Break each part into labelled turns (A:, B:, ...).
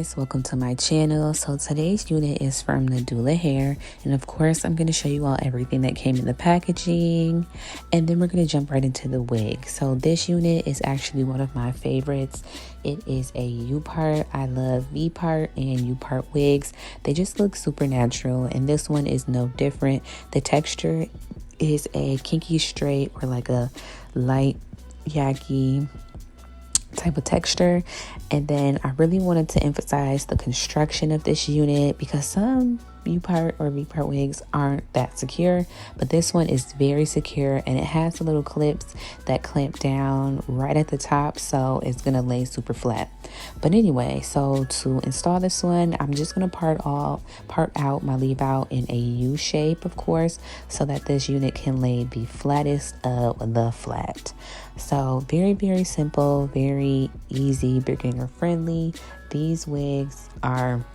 A: guys, welcome to my channel. So today's unit is from Nadula hair, and of course I'm going to show you all everything that came in the packaging, and then we're going to jump right into the wig. So this unit is actually one of my favorites. It is a U-part. I love V-part and U-part wigs. They just look super natural, and this one is no different. The texture is a kinky straight or like a light yaki type of texture. And then I really wanted to emphasize the construction of this unit because some U-part or V-part wigs aren't that secure, but this one is very secure, and it has little clips that clamp down right at the top, so it's gonna lay super flat. But anyway, so to install this one, I'm just gonna part out my leave out in a U shape, of course, so that this unit can lay the flattest of the flat. So very simple, very easy, beginner friendly. These wigs are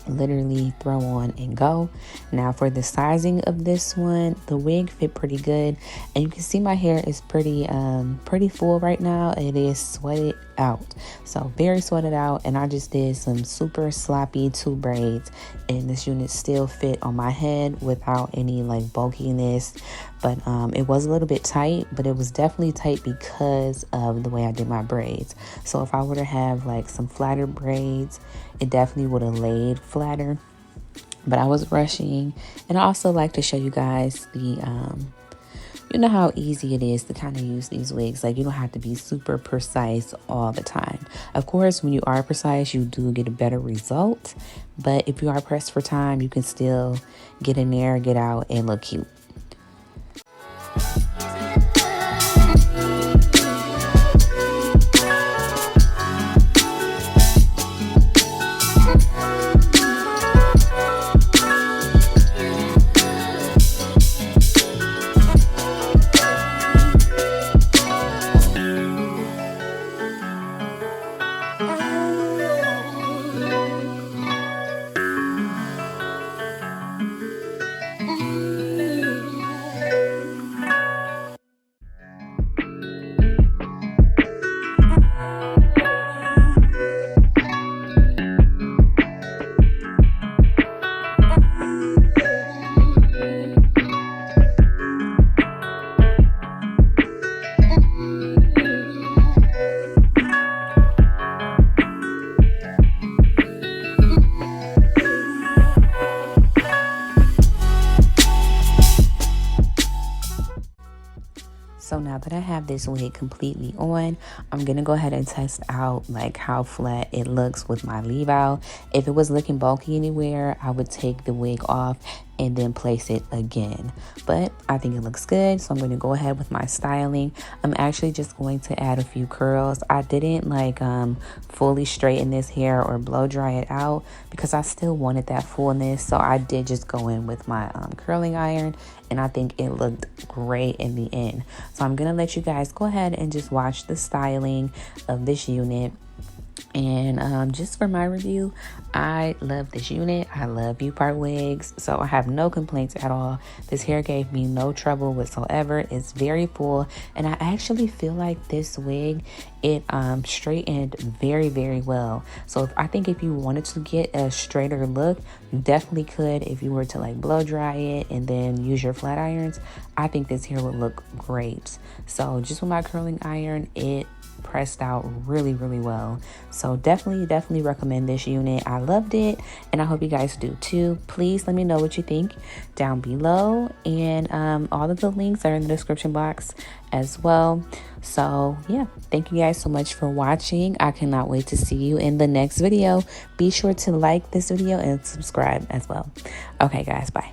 A: literally throw on and go. Now for the sizing of this one, the wig fit pretty good, and you can see my hair is pretty full right now. It is sweated out, so very sweated out, and I just did some super sloppy 2 braids, and this unit still fit on my head without any like bulkiness. But it was a little bit tight, but it was definitely tight because of the way I did my braids. So if I were to have like some flatter braids, it definitely would have laid flatter, but I was rushing. And I also like to show you guys the you know how easy it is to kind of use these wigs. Like, you don't have to be super precise all the time. Of course, when you are precise, you do get a better result, but if you are pressed for time, you can still get in there, get out, and look cute. So now that I have this wig completely on, I'm gonna go ahead and test out like how flat it looks with my leave out. If it was looking bulky anywhere, I would take the wig off and then place it again. But I think it looks good, so I'm going to go ahead with my styling. I'm actually just going to add a few curls. I didn't like fully straighten this hair or blow dry it out because I still wanted that fullness, so I did just go in with my curling iron, and I think it looked great in the end. So I'm gonna let you guys go ahead and just watch the styling of this unit. And just for my review, I love this unit. I love U-part wigs, so I have no complaints at all. This hair gave me no trouble whatsoever. It's very full, and I actually feel like this wig, it straightened very well. So I think if you wanted to get a straighter look, you definitely could. If you were to like blow dry it and then use your flat irons, I think this hair would look great. So just with my curling iron, it pressed out really well. So definitely recommend this unit. I loved it, and I hope you guys do too. Please let me know what you think down below, and all of the links are in the description box as well. So yeah, thank you guys so much for watching. I cannot wait to see you in the next video. Be sure to like this video and subscribe as well. Okay guys, bye.